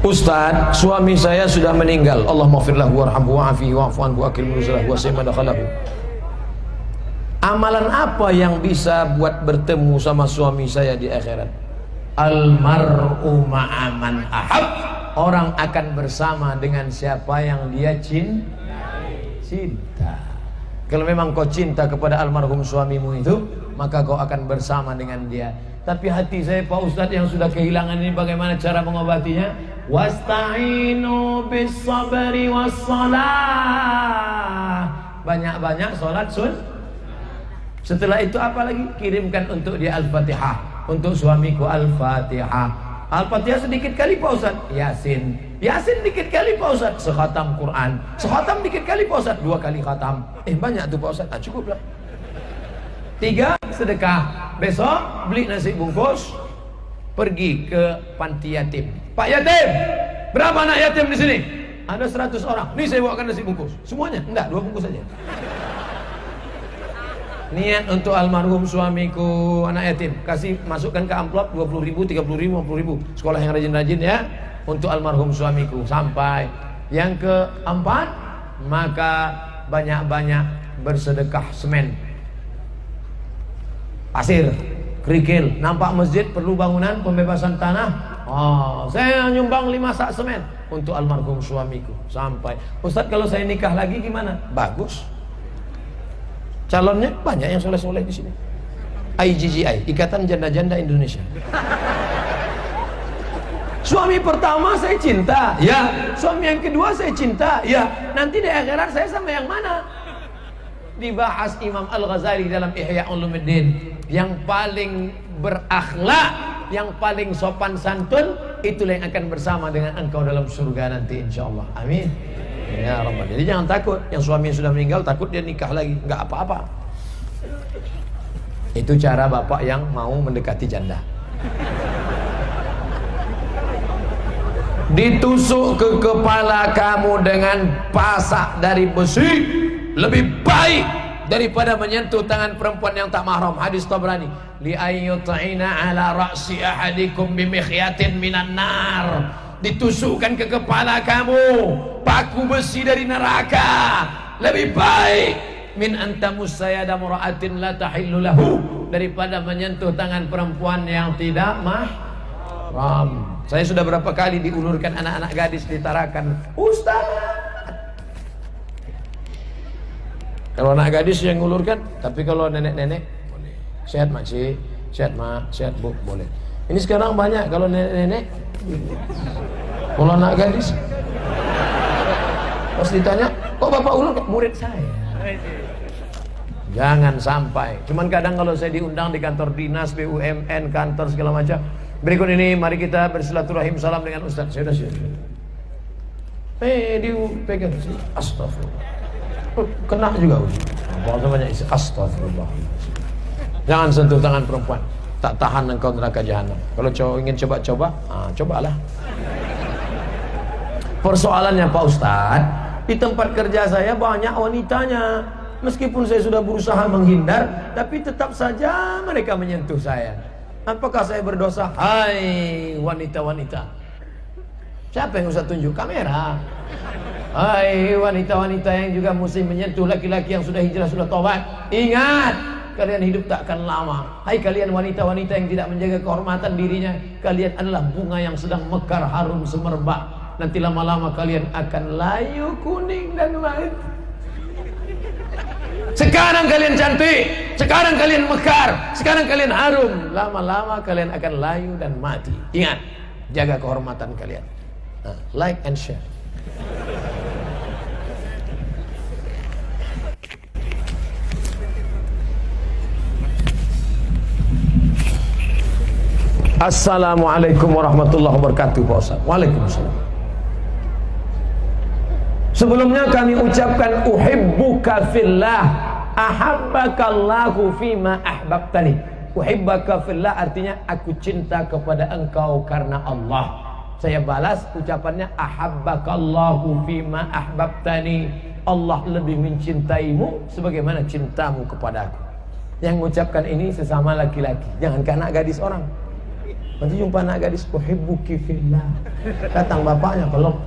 Ustaz, suami saya sudah meninggal. Allah maghfirlahu warhamhu wa'afihi wa'fu anhu wa akrim nuzulahu wa sima dakhalahu. Amalan apa yang bisa buat bertemu sama suami saya di akhirat? Almar'u ma'aman ahab. Orang akan bersama dengan siapa yang dia cinta. Kalau memang kau cinta kepada almarhum suamimu itu, maka kau akan bersama dengan dia. Tapi hati saya, Pak Ustadz, yang sudah kehilangan ini, bagaimana cara mengobatinya? Wasta'inu bis sabri was salah. Banyak-banyak sholat Setelah itu apa lagi? Kirimkan untuk dia Al-Fatihah. Untuk suamiku Al-Fatihah. Al-Fatihah sedikit kali Pak Ustadz. Yasin dikit kali Pak Ustadz. Sekhatam Quran. Sekhatam dikit kali Pak Ustadz. 2 kali khatam. Banyak tuh Pak Ustadz. Cukup lah. 3, sedekah. Besok beli nasi bungkus, pergi ke panti yatim. Pak yatim, berapa anak yatim di sini? Ada 100 orang. Nih saya bawakan nasi bungkus. Semuanya? Enggak, 2 bungkus saja. Niat untuk almarhum suamiku anak yatim. Kasih, masukkan ke amplop 20.000, 30.000, 50.000. Sekolah yang rajin-rajin ya. Untuk almarhum suamiku. Sampai yang keempat, maka banyak-banyak bersedekah semen, pasir, kerikil. Nampak masjid perlu bangunan, pembebasan tanah. Saya nyumbang 5 sak semen untuk almarhum suamiku. Sampai, Ustadz, kalau saya nikah lagi gimana? Bagus. Calonnya banyak yang soleh-soleh di sini. IGGI, Ikatan Janda-Janda Indonesia. Suami pertama saya cinta, ya. Suami yang kedua saya cinta, ya. Nanti di akhirat saya sama yang mana? Dibahas Imam Al-Ghazali dalam Ihya Ulumuddin. Yang paling berakhlak, yang paling sopan santun, itulah yang akan bersama dengan engkau dalam surga nanti, insyaallah. Amin ya Rabbal. Jadi jangan takut. Yang suaminya sudah meninggal takut dia nikah lagi. Enggak apa-apa. Itu cara bapak yang mau mendekati janda. Ditusuk ke kepala kamu dengan pasak dari besi lebih baik daripada menyentuh tangan perempuan yang tak mahram. Hadis Tabrani. Li ayyut'ina ala ra'si ahadikum bimikhyatin minan nar. Ditusukkan ke kepala kamu paku besi dari neraka lebih baik min antamus sayada mura'atin la tahillu lahu, daripada menyentuh tangan perempuan yang tidak mahram. Saya sudah berapa kali diulurkan anak-anak gadis ditarakan, Ustaz. Kalau anak gadis yang ngulurkan, tapi kalau nenek-nenek boleh. Sehat makcik, sehat mak, sehat bu, boleh. Ini sekarang banyak kalau nenek-nenek. Kalau anak gadis, pas ditanya, kok bapak ulur? Murid saya. Jangan sampai. Cuman kadang kalau saya diundang di kantor dinas, BUMN, kantor segala macam. Berikut ini mari kita bersilaturahim salam dengan Ustaz. Saya sudah siap. Dipegang sini. Astagfirullah. Kena juga Ustaz. Bahasa banyak isi. Astagfirullah. Jangan sentuh tangan perempuan. Tak tahan engkau neraka jahanam. Kalau cowok ingin coba-coba, cobalah. Persoalannya Pak Ustaz, di tempat kerja saya banyak wanitanya. Meskipun saya sudah berusaha menghindar, tapi tetap saja mereka menyentuh saya. Apakah saya berdosa? Hai wanita-wanita, siapa yang usah tunjuk kamera? Hai wanita-wanita yang juga mesti menyentuh laki-laki yang sudah hijrah, sudah tobat. Ingat, kalian hidup tak akan lama. Hai kalian wanita-wanita yang tidak menjaga kehormatan dirinya, kalian adalah bunga yang sedang mekar harum semerbak. Nanti lama-lama kalian akan layu kuning dan mati. Sekarang kalian cantik, sekarang kalian mekar, sekarang kalian harum. Lama-lama kalian akan layu dan mati. Ingat, jaga kehormatan kalian. Like and share. Assalamualaikum warahmatullahi wabarakatuh Pak Ustaz. Waalaikumsalam. Sebelumnya kami ucapkan uhibbuka fillah, ahabbakallahu fima ahbabtani. Uhibbaka fillah artinya aku cinta kepada engkau karena Allah. Saya balas ucapannya ahabbakallahu fima ahbabtani. Allah lebih mencintaimu sebagaimana cintamu kepadaku. Yang mengucapkan ini sesama laki-laki, jangan anak gadis orang. Nanti jumpa anak gadis, uhibbuki fillah. Datang bapaknya, peluk.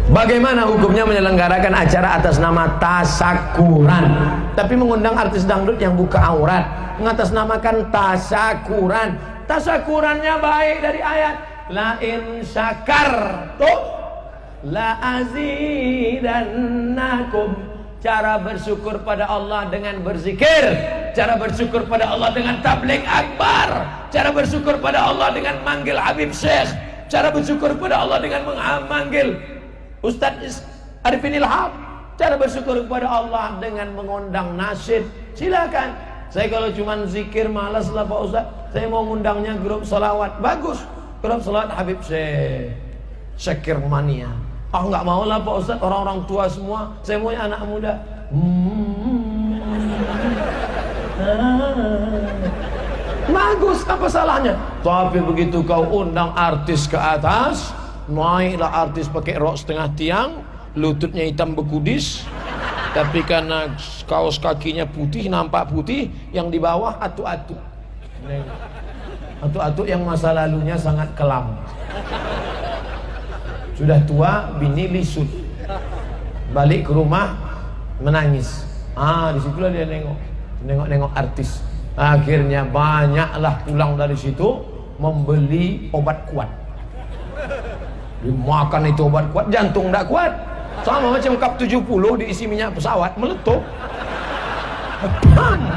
Bagaimana hukumnya menyelenggarakan acara atas nama tasakuran, tapi mengundang artis dangdut yang buka aurat, mengatasnamakan tasakuran. Tasakurannya baik dari ayat la in syakartum la azidannakum. Cara bersyukur pada Allah dengan berzikir, cara bersyukur pada Allah dengan tabligh akbar, cara bersyukur pada Allah dengan manggil Habib Syekh, cara bersyukur pada Allah dengan memanggil Ustadz Arifin Ilham, cara bersyukur kepada Allah dengan mengundang nasyid. Silakan. Saya kalau cuma zikir malas lah Pak Ustadz. Saya mau ngundangnya grup salawat. Bagus. Grup salawat Habib Syekh Syakir Mania. Ah nggak mau lah Pak Ustadz, orang-orang tua semua. Saya maunya anak muda. Bagus, apa salahnya? Tapi begitu kau undang artis ke atas, naiklah artis pakai rok setengah tiang, lututnya hitam bekudis, tapi karena kaos kakinya putih, nampak putih, yang di bawah atu-atu. Atu-atu yang masa lalunya sangat kelam. Sudah tua, bini lisut. Balik ke rumah menangis. Disitulah dia nengok artis. Akhirnya banyaklah pulang dari situ membeli obat kuat. Dimakan itu obat kuat, jantung tidak kuat. Sama macam kap 70 diisi minyak pesawat, meletup.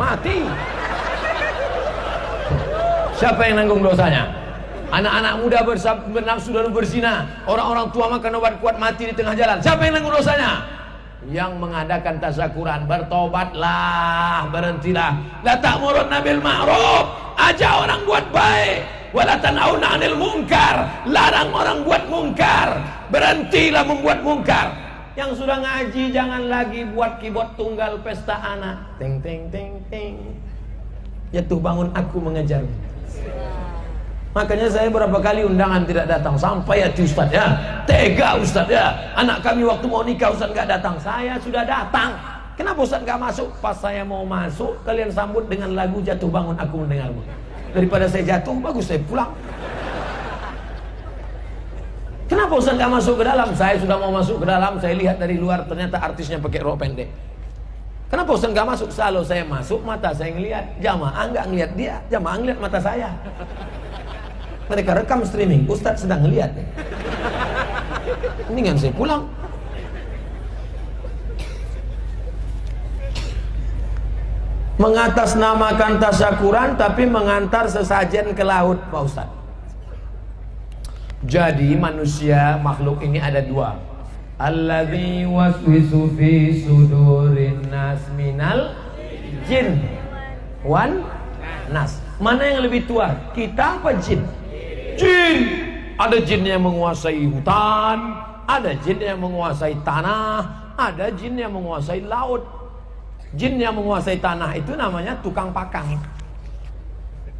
Mati. Siapa yang nanggung dosanya? Anak-anak muda bernafsu dan berzina, orang-orang tua makan obat kuat mati di tengah jalan. Siapa yang nanggung dosanya? Yang mengadakan tasakuran. Bertobatlah, berhentilah. La ta'murunna bil ma'ruf, ajak orang buat baik. Wala tanhauna 'anil munkar, larang orang buat mungkar. Berhentilah membuat mungkar. Yang sudah ngaji jangan lagi buat keyboard tunggal pesta anak. Ting ting ting ting. Jatuh bangun aku mengejar. Makanya saya berapa kali undangan tidak datang. Sampai hati Ustaz ya, tega Ustaz ya, anak kami waktu mau nikah Ustaz nggak datang. Saya sudah datang. Kenapa Ustaz nggak masuk? Pas saya mau masuk, kalian sambut dengan lagu Jatuh Bangun Aku Mendengarmu. Daripada saya jatuh, bagus saya pulang. Kenapa Ustaz nggak masuk ke dalam? Saya sudah mau masuk ke dalam, saya lihat dari luar, ternyata artisnya pakai rok pendek. Kenapa Ustaz nggak masuk? Selalu saya masuk, mata saya ngelihat, jamaah nggak ngelihat dia, jamaah ngelihat mata saya. Mereka rekam streaming, Ustaz sedang ngelihat. Mendingan saya pulang. Mengatasnamakan tasyakuran tapi mengantar sesajen ke laut Pak Ustaz. Jadi manusia, makhluk ini ada dua. Alladzi waswisu fi sudurin nas minal jin wan nas. Mana yang lebih tua? Kita apa jin? Jin. Ada jin yang menguasai hutan, ada jin yang menguasai tanah, ada jin yang menguasai laut. Jin yang menguasai tanah itu namanya tukang pakang.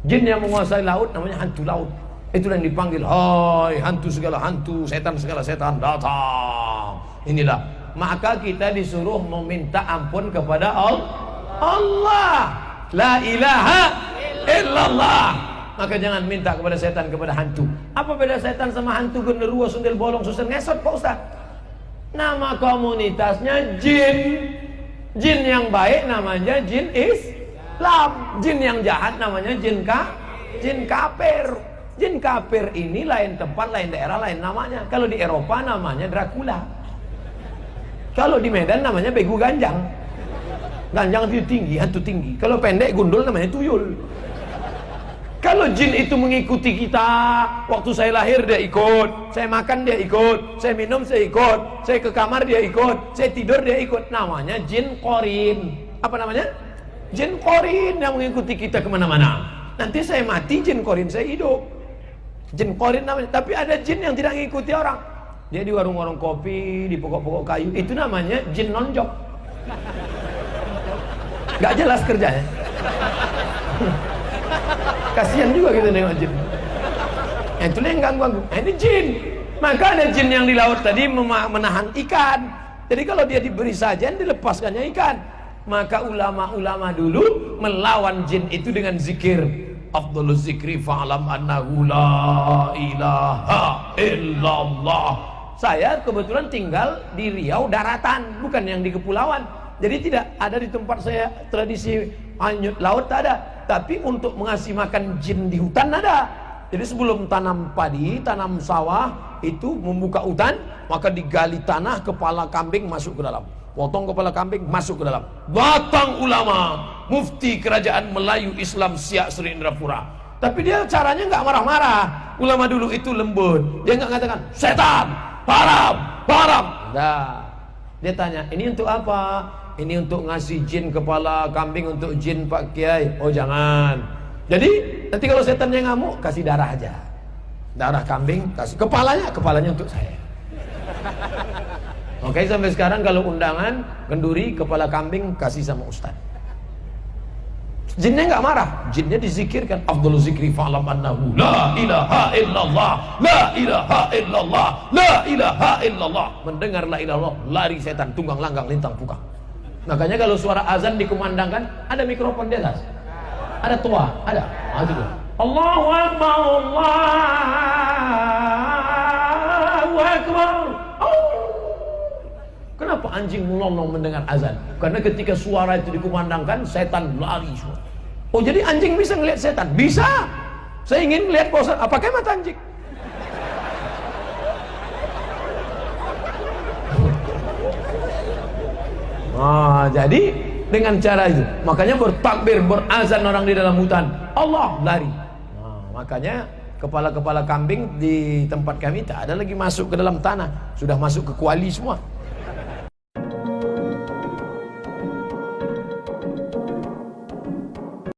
Jin yang menguasai laut namanya hantu laut. Itu yang dipanggil, hai hantu segala hantu, setan segala setan, datang. Inilah. Maka kita disuruh meminta ampun kepada Allah. La ilaha illallah. Maka jangan minta kepada setan, kepada hantu. Apa beda setan sama hantu, genderuwo, sundel bolong, susun ngesot Pak Ustaz? Nama komunitasnya jin. Jin yang baik namanya jin Islam. Jin yang jahat namanya jin kafir. Jin kafir ini lain tempat, lain daerah, lain namanya. Kalau di Eropa namanya Dracula. Kalau di Medan namanya begu ganjang. Ganjang itu tinggi, hantu tinggi. Kalau pendek gundul namanya tuyul. Kalau jin itu mengikuti kita, waktu saya lahir dia ikut, saya makan dia ikut, saya minum saya ikut, saya ke kamar dia ikut, saya tidur dia ikut. Namanya jin korin. Apa namanya? Jin korin yang mengikuti kita kemana-mana. Nanti saya mati, jin korin saya hidup. Jin korin namanya. Tapi ada jin yang tidak mengikuti orang. Dia di warung-warung kopi, di pokok-pokok kayu. Itu namanya jin nonjok. Gak jelas kerjanya. Kasihan juga kita nengok jin. Itulah yang ganggu-ganggu. Ini jin. Maka ada jin yang di laut tadi menahan ikan. Jadi kalau dia diberi sajian, dilepaskannya ikan. Maka ulama-ulama dulu melawan jin itu dengan zikir. Afdhaluz zikri fa'lam annahu la ilaha illallah. Saya kebetulan tinggal di Riau daratan, bukan yang di kepulauan. Jadi tidak ada di tempat saya tradisi hanyut laut, tak ada. Tapi untuk mengasih makan jin di hutan ada. Jadi sebelum tanam padi, tanam sawah, itu membuka hutan, maka digali tanah, kepala kambing masuk ke dalam. Potong kepala kambing, masuk ke dalam. Datang ulama, mufti kerajaan Melayu Islam Siak Sri Indrapura. Tapi dia caranya nggak marah-marah. Ulama dulu itu lembut. Dia nggak mengatakan, setan, haram, haram. Nah, dia tanya, ini untuk apa? Ini untuk ngasih jin kepala kambing untuk jin Pak Kiai. Oh jangan. Jadi nanti kalau setannya ngamuk, kasih darah aja. Darah kambing, kasih kepalanya untuk saya. Oke, sampai sekarang kalau undangan kenduri kepala kambing kasih sama ustaz. Jinnya nggak marah, jinnya dizikirkan. Afdhaluz zikri fa'lam annahu la ilaha illallah, la ilaha illallah, la ilaha illallah. Mendengar la ilaha illallah, lari setan tunggang langgang lintang pukang. Makanya kalau suara azan dikumandangkan, ada mikrofon di atas, ada tua, ada. Allahu Akbar, Allahu Akbar. Kenapa anjing melolong mendengar azan? Karena ketika suara itu dikumandangkan, setan lari semua. Oh, jadi anjing bisa ngelihat setan? Bisa. Saya ingin melihat Pak Ustaz, pakai mata anjing. Nah, jadi dengan cara itu, makanya bertakbir, berazan orang di dalam hutan, Allah lari. Nah, makanya kepala-kepala kambing di tempat kami tak ada lagi masuk ke dalam tanah, sudah masuk ke kuali semua.